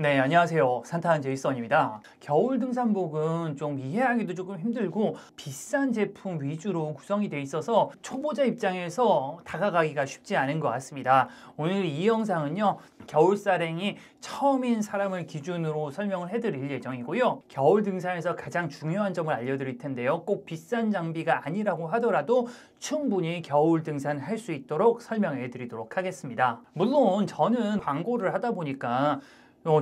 네, 안녕하세요. 산타한 제이슨입니다. 겨울 등산복은 좀 이해하기도 조금 힘들고 비싼 제품 위주로 구성이 돼 있어서 초보자 입장에서 다가가기가 쉽지 않은 것 같습니다. 오늘 이 영상은요, 겨울사랭이 처음인 사람을 기준으로 설명을 해드릴 예정이고요. 겨울 등산에서 가장 중요한 점을 알려드릴 텐데요. 꼭 비싼 장비가 아니라고 하더라도 충분히 겨울 등산할 수 있도록 설명해 드리도록 하겠습니다. 물론 저는 광고를 하다 보니까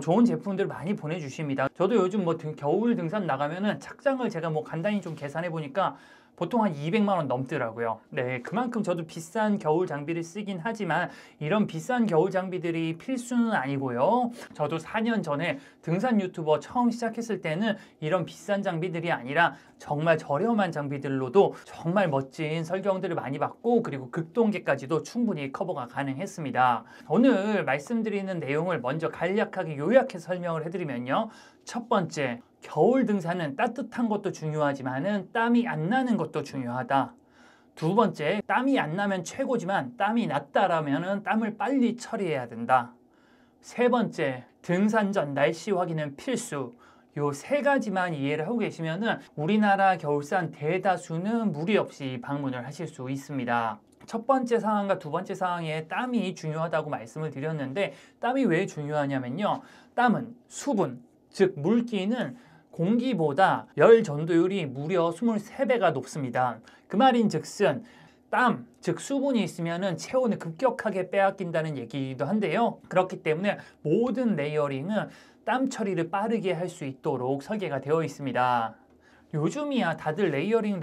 좋은 제품들 많이 보내주십니다. 저도 요즘 겨울 등산 나가면은 착장을 제가 간단히 좀 계산해 보니까 보통 한 200만 원 넘더라고요. 네, 그만큼 저도 비싼 겨울 장비를 쓰긴 하지만 이런 비싼 겨울 장비들이 필수는 아니고요. 저도 4년 전에 등산 유튜버 처음 시작했을 때는 이런 비싼 장비들이 아니라 정말 저렴한 장비들로도 정말 멋진 설경들을 많이 받고 그리고 극동계까지도 충분히 커버가 가능했습니다. 오늘 말씀드리는 내용을 먼저 간략하게 요약해서 설명을 해드리면요. 첫 번째, 겨울 등산은 따뜻한 것도 중요하지만은 땀이 안 나는 것도 중요하다. 두 번째, 땀이 안 나면 최고지만 땀이 났다라면은 땀을 빨리 처리해야 된다. 세 번째, 등산 전 날씨 확인은 필수. 요 세 가지만 이해를 하고 계시면은 우리나라 겨울산 대다수는 무리 없이 방문을 하실 수 있습니다. 첫 번째 상황과 두 번째 상황에 땀이 중요하다고 말씀을 드렸는데 땀이 왜 중요하냐면요. 땀은 수분, 즉 물기는 공기보다 열 전도율이 무려 23배가 높습니다. 그 말인즉슨 땀, 즉 수분이 있으면 체온을 급격하게 빼앗긴다는 얘기이기도 한데요. 그렇기 때문에 모든 레이어링은 땀 처리를 빠르게 할 수 있도록 설계가 되어 있습니다. 요즘이야 다들 레이어링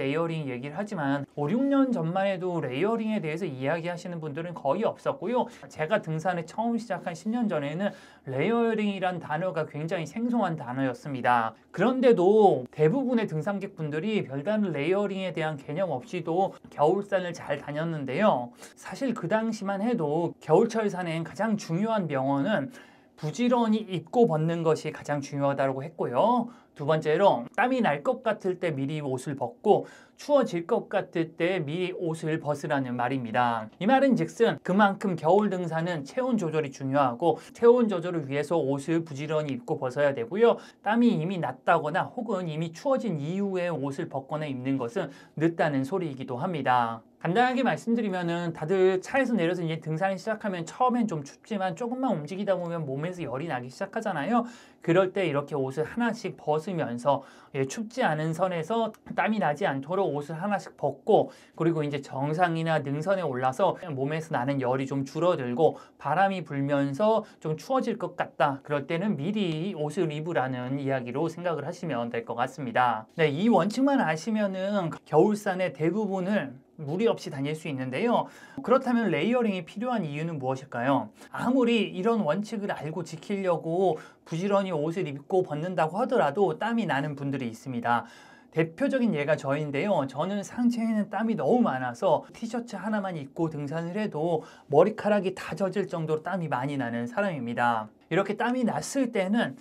얘기를 하지만 5, 6년 전만 해도 레이어링에 대해서 이야기하시는 분들은 거의 없었고요. 제가 등산을 처음 시작한 10년 전에는 레이어링이란 단어가 굉장히 생소한 단어였습니다. 그런데도 대부분의 등산객분들이 별다른 레이어링에 대한 개념 없이도 겨울산을 잘 다녔는데요. 사실 그 당시만 해도 겨울철 산행 가장 중요한 명언은 부지런히 입고 벗는 것이 가장 중요하다고 했고요. 두 번째로 땀이 날 것 같을 때 미리 옷을 벗고 추워질 것 같을 때 미리 옷을 벗으라는 말입니다. 이 말은 즉슨 그만큼 겨울 등산은 체온 조절이 중요하고 체온 조절을 위해서 옷을 부지런히 입고 벗어야 되고요. 땀이 이미 났다거나 혹은 이미 추워진 이후에 옷을 벗거나 입는 것은 늦다는 소리이기도 합니다. 간단하게 말씀드리면은 다들 차에서 내려서 이제 등산을 시작하면 처음엔 좀 춥지만 조금만 움직이다 보면 몸에서 열이 나기 시작하잖아요. 그럴 때 이렇게 옷을 하나씩 벗으면서 춥지 않은 선에서 땀이 나지 않도록 옷을 하나씩 벗고 그리고 이제 정상이나 능선에 올라서 몸에서 나는 열이 좀 줄어들고 바람이 불면서 좀 추워질 것 같다. 그럴 때는 미리 옷을 입으라는 이야기로 생각을 하시면 될 것 같습니다. 네, 이 원칙만 아시면은 겨울산의 대부분을 무리 없이 다닐 수 있는데요. 그렇다면 레이어링이 필요한 이유는 무엇일까요? 아무리 이런 원칙을 알고 지키려고 부지런히 옷을 입고 벗는다고 하더라도 땀이 나는 분들이 있습니다. 대표적인 예가 저인데요. 저는 상체에는 땀이 너무 많아서 티셔츠 하나만 입고 등산을 해도 머리카락이 다 젖을 정도로 땀이 많이 나는 사람입니다. 이렇게 땀이 났을 때는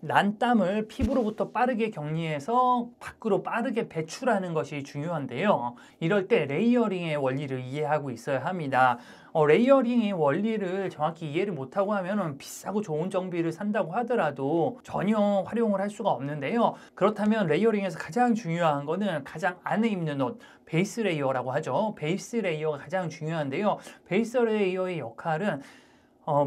난 땀을 피부로부터 빠르게 격리해서 밖으로 빠르게 배출하는 것이 중요한데요. 이럴 때 레이어링의 원리를 이해하고 있어야 합니다. 레이어링의 원리를 정확히 이해를 못하고 하면 비싸고 좋은 장비를 산다고 하더라도 전혀 활용을 할 수가 없는데요. 그렇다면 레이어링에서 가장 중요한 거는 가장 안에 입는 옷, 베이스 레이어라고 하죠. 베이스 레이어가 가장 중요한데요. 베이스 레이어의 역할은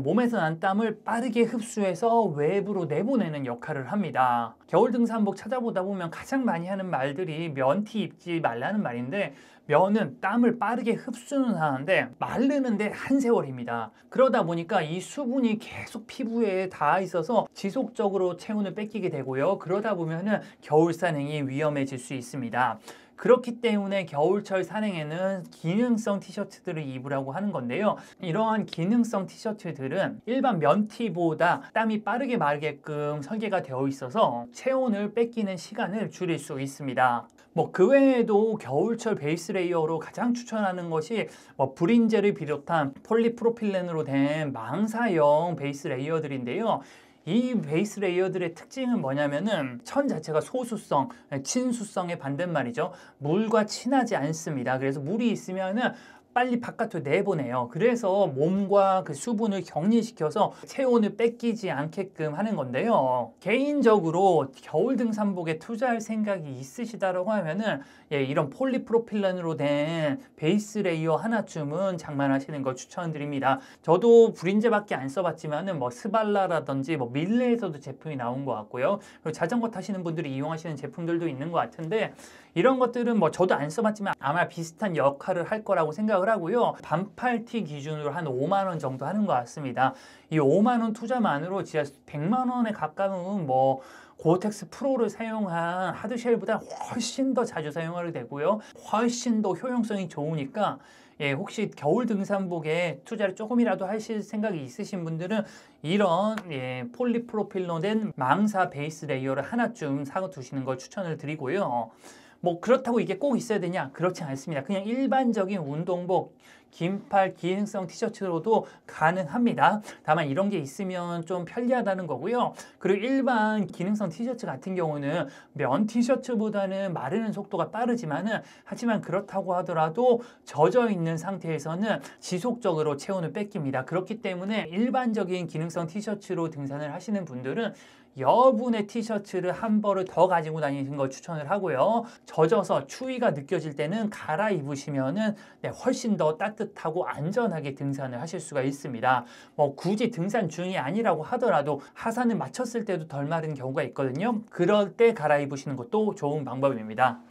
몸에서 난 땀을 빠르게 흡수해서 외부로 내보내는 역할을 합니다. 겨울 등산복 찾아보다 보면 가장 많이 하는 말들이 면티 입지 말라는 말인데 면은 땀을 빠르게 흡수는 하는데 마르는데 한 세월입니다. 그러다 보니까 이 수분이 계속 피부에 닿아 있어서 지속적으로 체온을 뺏기게 되고요. 그러다 보면은 겨울 산행이 위험해질 수 있습니다. 그렇기 때문에 겨울철 산행에는 기능성 티셔츠들을 입으라고 하는 건데요. 이러한 기능성 티셔츠들은 일반 면티보다 땀이 빠르게 마르게끔 설계가 되어 있어서 체온을 뺏기는 시간을 줄일 수 있습니다. 그 외에도 겨울철 베이스 레이어로 가장 추천하는 것이 브린젤을 비롯한 폴리프로필렌으로 된 망사형 베이스 레이어들인데요. 이 베이스 레이어들의 특징은 뭐냐면은 천 자체가 소수성, 친수성의 반대말이죠. 물과 친하지 않습니다. 그래서 물이 있으면은 빨리 바깥으로 내보내요. 그래서 몸과 그 수분을 격리시켜서 체온을 뺏기지 않게끔 하는 건데요. 개인적으로 겨울 등산복에 투자할 생각이 있으시다라고 하면은 이런 폴리프로필렌으로 된 베이스 레이어 하나쯤은 장만하시는 걸 추천드립니다. 저도 브린제밖에 안 써봤지만은 뭐 스발라라든지 뭐 밀레에서도 제품이 나온 것 같고요. 그리고 자전거 타시는 분들이 이용하시는 제품들도 있는 것 같은데 이런 것들은 뭐 저도 안 써봤지만 아마 비슷한 역할을 할 거라고 생각을 하고요. 반팔티 기준으로 한 5만 원 정도 하는 것 같습니다. 이 5만 원 투자만으로 진짜 100만 원에 가까운 뭐 고어텍스 프로를 사용한 하드쉘보다 훨씬 더 자주 사용하게 되고요. 훨씬 더 효용성이 좋으니까 혹시 겨울 등산복에 투자를 조금이라도 하실 생각이 있으신 분들은 이런 폴리프로필로 된 망사 베이스 레이어를 하나쯤 사두시는 걸 추천을 드리고요. 뭐 그렇다고 이게 꼭 있어야 되냐? 그렇지 않습니다. 그냥 일반적인 운동복, 긴팔 기능성 티셔츠로도 가능합니다. 다만 이런 게 있으면 좀 편리하다는 거고요. 그리고 일반 기능성 티셔츠 같은 경우는 면 티셔츠보다는 마르는 속도가 빠르지만은 하지만 그렇다고 하더라도 젖어 있는 상태에서는 지속적으로 체온을 뺏깁니다. 그렇기 때문에 일반적인 기능성 티셔츠로 등산을 하시는 분들은 여분의 티셔츠를 한 벌을 더 가지고 다니시는 걸 추천을 하고요. 젖어서 추위가 느껴질 때는 갈아입으시면은 훨씬 더 따뜻하고 안전하게 등산을 하실 수가 있습니다. 뭐 굳이 등산 중이 아니라고 하더라도 하산을 마쳤을 때도 덜 마른 경우가 있거든요. 그럴 때 갈아입으시는 것도 좋은 방법입니다.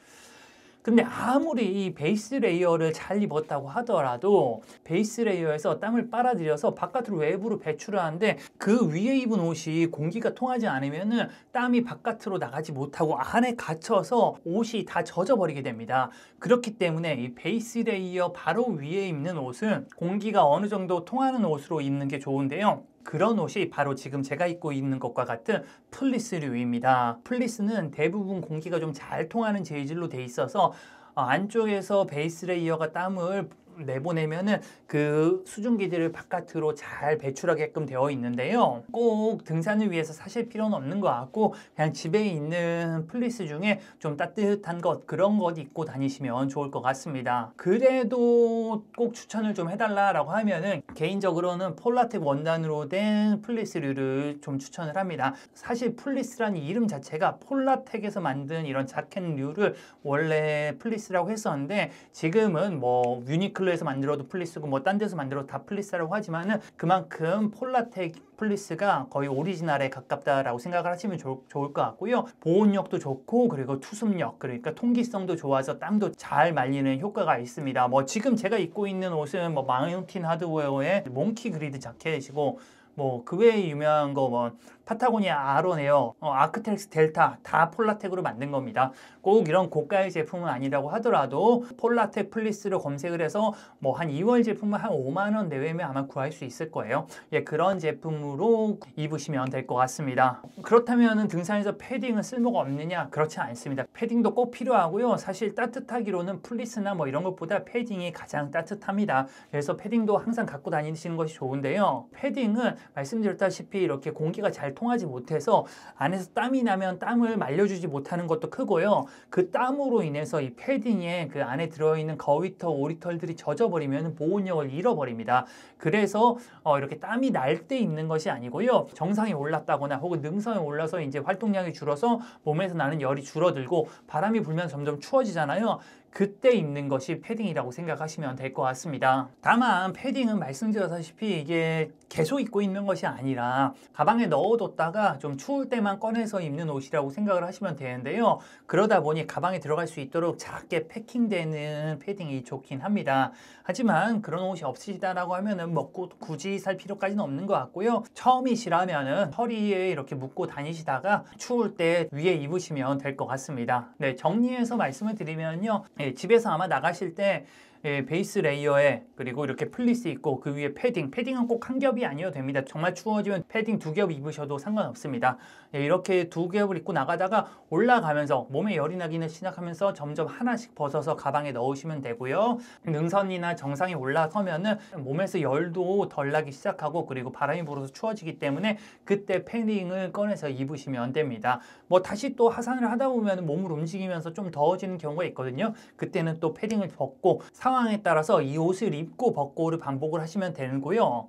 근데 아무리 이 베이스 레이어를 잘 입었다고 하더라도 베이스 레이어에서 땀을 빨아들여서 바깥으로 외부로 배출을 하는데 그 위에 입은 옷이 공기가 통하지 않으면은 땀이 바깥으로 나가지 못하고 안에 갇혀서 옷이 다 젖어버리게 됩니다. 그렇기 때문에 이 베이스 레이어 바로 위에 입는 옷은 공기가 어느 정도 통하는 옷으로 입는 게 좋은데요. 그런 옷이 바로 지금 제가 입고 있는 것과 같은 플리스류입니다. 플리스는 대부분 공기가 좀 잘 통하는 재질로 돼 있어서 안쪽에서 베이스 레이어가 땀을 내보내면은 그 수증기들을 바깥으로 잘 배출하게끔 되어 있는데요. 꼭 등산을 위해서 사실 필요는 없는 것 같고 그냥 집에 있는 플리스 중에 좀 따뜻한 것 그런 것 입고 다니시면 좋을 것 같습니다. 그래도 꼭 추천을 좀 해달라고 하면은 개인적으로는 폴라텍 원단으로 된 플리스류를 좀 추천을 합니다. 사실 플리스라는 이름 자체가 폴라텍에서 만든 이런 자켓류를 원래 플리스라고 했었는데 지금은 뭐 유니클로 에서 만들어도 플리스고 뭐 딴 데서 만들어도 다 플리스라고 하지만은 그만큼 폴라텍 플리스가 거의 오리지널에 가깝다라고 생각을 하시면 좋을 것 같고요. 보온력도 좋고 그리고 투습력 그러니까 통기성도 좋아서 땀도 잘 말리는 효과가 있습니다. 뭐 지금 제가 입고 있는 옷은 뭐 마운틴 하드웨어의 몽키 그리드 자켓이고 뭐 그 외에 유명한 거 뭐 파타고니아 아로네어, 아크텍스 델타 다 폴라텍으로 만든 겁니다. 꼭 이런 고가의 제품은 아니라고 하더라도 폴라텍 플리스로 검색을 해서 뭐 한 2월 제품은 한 5만 원 내외면 아마 구할 수 있을 거예요. 그런 제품으로 입으시면 될 것 같습니다. 그렇다면 등산에서 패딩은 쓸모가 없느냐? 그렇지 않습니다. 패딩도 꼭 필요하고요. 사실 따뜻하기로는 플리스나 뭐 이런 것보다 패딩이 가장 따뜻합니다. 그래서 패딩도 항상 갖고 다니시는 것이 좋은데요. 패딩은 말씀드렸다시피 이렇게 공기가 잘 통하지 못해서 안에서 땀이 나면 땀을 말려주지 못하는 것도 크고요. 그 땀으로 인해서 이 패딩에 그 안에 들어있는 거위털, 오리털들이 젖어버리면 보온력을 잃어버립니다. 그래서 이렇게 땀이 날 때 입는 것이 아니고요. 정상에 올랐다거나 혹은 능선에 올라서 이제 활동량이 줄어서 몸에서 나는 열이 줄어들고 바람이 불면 점점 추워지잖아요. 그때 입는 것이 패딩이라고 생각하시면 될 것 같습니다. 다만 패딩은 말씀드렸다시피 이게 계속 입고 있는 것이 아니라 가방에 넣어뒀다가 좀 추울 때만 꺼내서 입는 옷이라고 생각을 하시면 되는데요. 그러다 보니 가방에 들어갈 수 있도록 작게 패킹되는 패딩이 좋긴 합니다. 하지만 그런 옷이 없으시다라고 하면은 뭐 굳이 살 필요까지는 없는 것 같고요. 처음이시라면은 허리에 이렇게 묶고 다니시다가 추울 때 위에 입으시면 될 것 같습니다. 네, 정리해서 말씀을 드리면요. 집에서 아마 나가실 때 베이스 레이어에 그리고 이렇게 플리스 있고 그 위에 패딩은 꼭 한 겹이 아니어도 됩니다. 정말 추워지면 패딩 2겹 입으셔도 상관없습니다. 이렇게 2겹을 입고 나가다가 올라가면서 몸에 열이 나기는 시작하면서 점점 하나씩 벗어서 가방에 넣으시면 되고요. 능선이나 정상에 올라서면은 몸에서 열도 덜 나기 시작하고 그리고 바람이 불어서 추워지기 때문에 그때 패딩을 꺼내서 입으시면 됩니다. 뭐 다시 또 하산을 하다 보면 몸을 움직이면서 좀 더워지는 경우가 있거든요. 그때는 또 패딩을 벗고 상황에 따라서 이 옷을 입고 벗고를 반복을 하시면 되고요.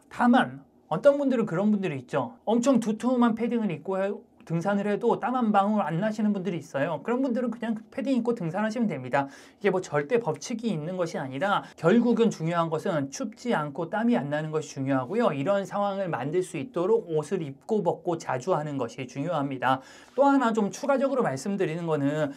다만 어떤 분들은 그런 분들이 있죠. 엄청 두툼한 패딩을 입고 등산을 해도 땀 한 방울 안 나시는 분들이 있어요. 그런 분들은 그냥 패딩 입고 등산하시면 됩니다. 이게 뭐 절대 법칙이 있는 것이 아니라 결국은 중요한 것은 춥지 않고 땀이 안 나는 것이 중요하고요. 이런 상황을 만들 수 있도록 옷을 입고 벗고 자주 하는 것이 중요합니다. 또 하나 좀 추가적으로 말씀드리는 거는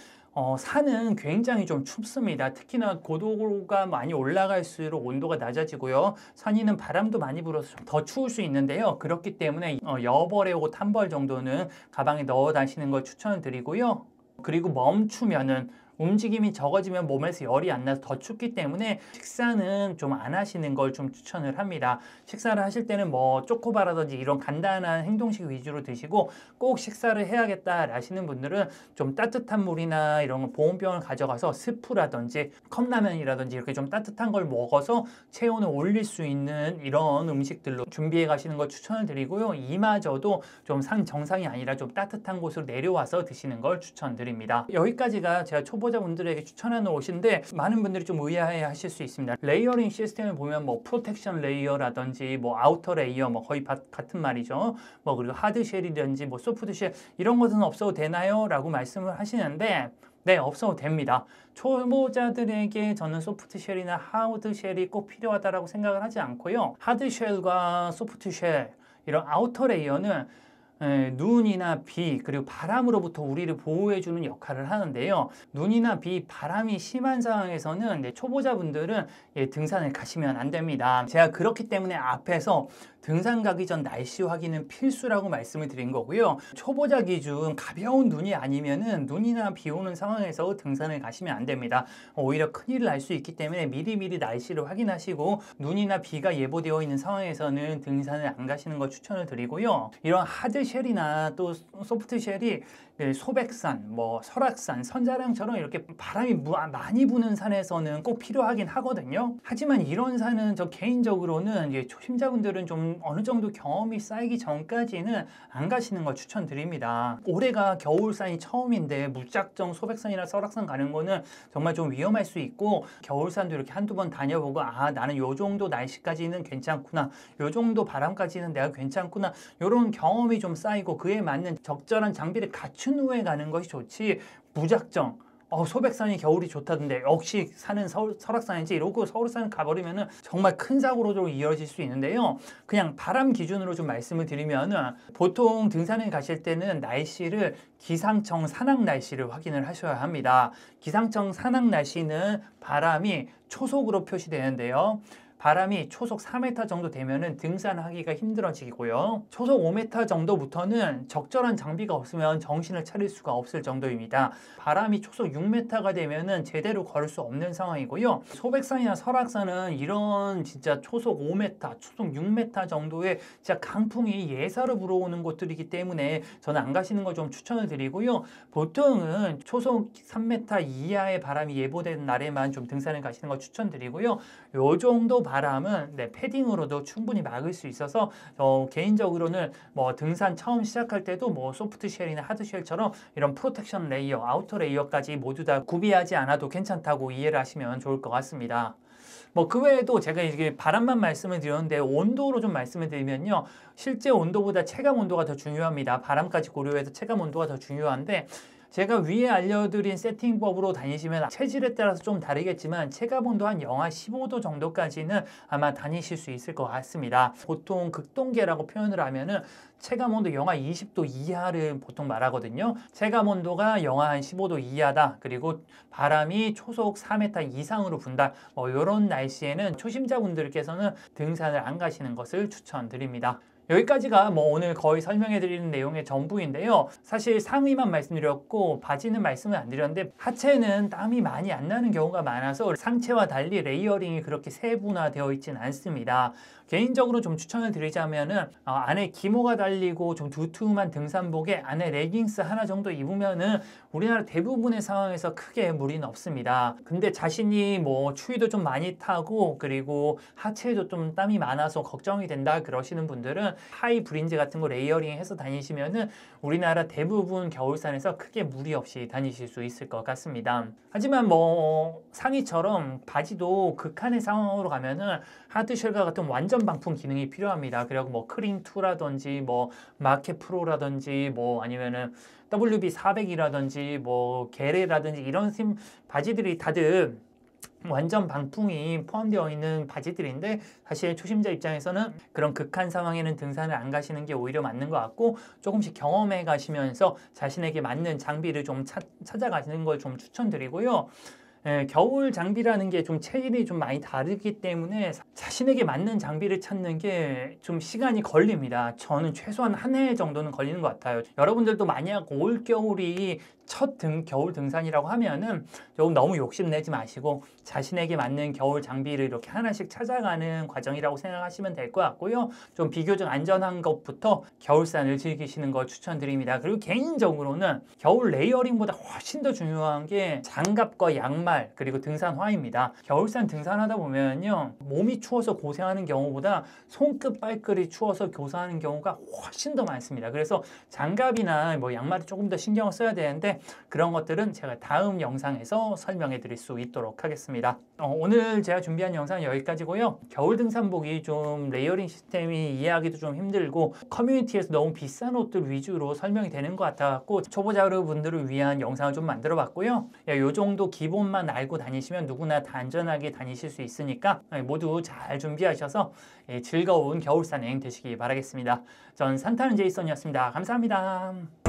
산은 굉장히 좀 춥습니다. 특히나 고도가 많이 올라갈수록 온도가 낮아지고요. 산 위는 바람도 많이 불어서 더 추울 수 있는데요. 그렇기 때문에 여벌의 옷 한 벌 정도는 가방에 넣어 다니시는 걸 추천드리고요. 그리고 멈추면은 움직임이 적어지면 몸에서 열이 안 나서 더 춥기 때문에 식사는 좀 안 하시는 걸 좀 추천을 합니다. 식사를 하실 때는 뭐 초코바라든지 이런 간단한 행동식 위주로 드시고 꼭 식사를 해야겠다 하시는 분들은 좀 따뜻한 물이나 이런 보온병을 가져가서 스프라든지 컵라면이라든지 이렇게 좀 따뜻한 걸 먹어서 체온을 올릴 수 있는 이런 음식들로 준비해 가시는 걸 추천을 드리고요. 이마저도 좀 산 정상이 아니라 좀 따뜻한 곳으로 내려와서 드시는 걸 추천드립니다. 여기까지가 제가 초보자분들에게 추천하는 옷인데 많은 분들이 좀 의아해 하실 수 있습니다. 레이어링 시스템을 보면 뭐 프로텍션 레이어라든지 뭐 아우터 레이어 뭐 거의 같은 말이죠. 뭐 그리고 하드 쉘이든지 뭐 소프트 쉘 이런 것은 없어도 되나요? 라고 말씀을 하시는데 네, 없어도 됩니다. 초보자들에게 저는 소프트 쉘이나 하드 쉘이 꼭 필요하다고 생각을 하지 않고요. 하드 쉘과 소프트 쉘 이런 아우터 레이어는 눈이나 비 그리고 바람으로부터 우리를 보호해주는 역할을 하는데요. 눈이나 비, 바람이 심한 상황에서는 초보자분들은 등산을 가시면 안 됩니다. 제가 그렇기 때문에 앞에서 등산 가기 전 날씨 확인은 필수라고 말씀을 드린 거고요. 초보자 기준 가벼운 눈이 아니면은 눈이나 비 오는 상황에서 등산을 가시면 안 됩니다. 오히려 큰일을 날 수 있기 때문에 미리미리 날씨를 확인하시고 눈이나 비가 예보되어 있는 상황에서는 등산을 안 가시는 걸 추천을 드리고요. 이런 하드 쉘이나 또 소프트 쉘이 소백산, 뭐 설악산, 선자령처럼 이렇게 바람이 많이 부는 산에서는 꼭 필요하긴 하거든요. 하지만 이런 산은 저 개인적으로는 이제 초심자분들은 좀 어느 정도 경험이 쌓이기 전까지는 안 가시는 걸 추천드립니다. 올해가 겨울산이 처음인데 무작정 소백산이나 설악산 가는 거는 정말 좀 위험할 수 있고 겨울산도 이렇게 한두 번 다녀보고 아 나는 요 정도 날씨까지는 괜찮구나, 요 정도 바람까지는 내가 괜찮구나 이런 경험이 좀 쌓이고 그에 맞는 적절한 장비를 갖춘 후에 가는 것이 좋지 무작정 소백산이 겨울이 좋다던데 역시 산은 설악산이지 이러고 서울산 가버리면은 정말 큰 사고로 좀 이어질 수 있는데요. 그냥 바람 기준으로 좀 말씀을 드리면은 보통 등산을 가실 때는 날씨를 기상청 산악 날씨를 확인을 하셔야 합니다. 기상청 산악 날씨는 바람이 초속으로 표시되는데요. 바람이 초속 4m 정도 되면은 등산하기가 힘들어지고요. 초속 5m 정도부터는 적절한 장비가 없으면 정신을 차릴 수가 없을 정도입니다. 바람이 초속 6m가 되면은 제대로 걸을 수 없는 상황이고요. 소백산이나 설악산은 이런 진짜 초속 5m, 초속 6m 정도의 진짜 강풍이 예사로 불어오는 곳들이기 때문에 저는 안 가시는 걸 좀 추천을 드리고요. 보통은 초속 3m 이하의 바람이 예보되는 날에만 좀 등산을 가시는 걸 추천드리고요. 요 정도 바람은 패딩으로도 충분히 막을 수 있어서 개인적으로는 뭐 등산 처음 시작할 때도 뭐 소프트 쉘이나 하드 쉘처럼 이런 프로텍션 레이어, 아우터 레이어까지 모두 다 구비하지 않아도 괜찮다고 이해를 하시면 좋을 것 같습니다. 뭐 그 외에도 제가 이게 바람만 말씀을 드렸는데 온도로 좀 말씀을 드리면요. 실제 온도보다 체감 온도가 더 중요합니다. 바람까지 고려해서 체감 온도가 더 중요한데 제가 위에 알려드린 세팅법으로 다니시면 체질에 따라서 좀 다르겠지만 체감온도 한 영하 15도 정도까지는 아마 다니실 수 있을 것 같습니다. 보통 극동계라고 표현을 하면은 체감온도 영하 20도 이하를 보통 말하거든요. 체감온도가 영하 한 15도 이하다. 그리고 바람이 초속 4m 이상으로 분다. 이런 날씨에는 초심자분들께서는 등산을 안 가시는 것을 추천드립니다. 여기까지가 뭐 오늘 거의 설명해 드리는 내용의 전부인데요. 사실 상의만 말씀드렸고 바지는 말씀을 안 드렸는데 하체는 땀이 많이 안 나는 경우가 많아서 상체와 달리 레이어링이 그렇게 세분화되어 있지는 않습니다. 개인적으로 좀 추천을 드리자면은 안에 기모가 달리고 좀 두툼한 등산복에 안에 레깅스 하나 정도 입으면은 우리나라 대부분의 상황에서 크게 무리는 없습니다. 근데 자신이 뭐 추위도 좀 많이 타고 그리고 하체에도 좀 땀이 많아서 걱정이 된다 그러시는 분들은 하이 브린즈 같은 거 레이어링 해서 다니시면은 우리나라 대부분 겨울산에서 크게 무리 없이 다니실 수 있을 것 같습니다. 하지만 뭐 상의처럼 바지도 극한의 상황으로 가면은 하드쉘과 같은 완전 방풍 기능이 필요합니다. 그리고 뭐 크링2라든지 뭐 마켓 프로라든지 뭐 아니면은 WB400이라든지 뭐 게레라든지 이런 바지들이 다들 완전 방풍이 포함되어 있는 바지들인데 사실 초심자 입장에서는 그런 극한 상황에는 등산을 안 가시는 게 오히려 맞는 것 같고 조금씩 경험해 가시면서 자신에게 맞는 장비를 좀 찾아가시는 걸 좀 추천드리고요. 겨울 장비라는 게 좀 체질이 좀 많이 다르기 때문에 자신에게 맞는 장비를 찾는 게 좀 시간이 걸립니다. 저는 최소한 한 해 정도는 걸리는 것 같아요. 여러분들도 만약 올 겨울이 첫 겨울 등산이라고 하면은 조금 너무 욕심내지 마시고 자신에게 맞는 겨울 장비를 이렇게 하나씩 찾아가는 과정이라고 생각하시면 될 것 같고요. 좀 비교적 안전한 것부터 겨울산을 즐기시는 걸 추천드립니다. 그리고 개인적으로는 겨울 레이어링보다 훨씬 더 중요한 게 장갑과 양말 그리고 등산화입니다. 겨울산 등산하다 보면요 몸이 추워서 고생하는 경우보다 손끝 발끝이 추워서 고생하는 경우가 훨씬 더 많습니다. 그래서 장갑이나 뭐 양말을 조금 더 신경을 써야 되는데 그런 것들은 제가 다음 영상에서 설명해 드릴 수 있도록 하겠습니다. 오늘 제가 준비한 영상은 여기까지고요. 겨울 등산복이 좀 레이어링 시스템이 이해하기도 좀 힘들고 커뮤니티에서 너무 비싼 옷들 위주로 설명이 되는 것 같아서 초보자 여러분들을 위한 영상을 좀 만들어 봤고요. 이 정도 기본만 알고 다니시면 누구나 다 안전하게 다니실 수 있으니까 모두 잘 준비하셔서 즐거운 겨울산행 되시기 바라겠습니다. 전 산타는 제이슨이었습니다. 감사합니다.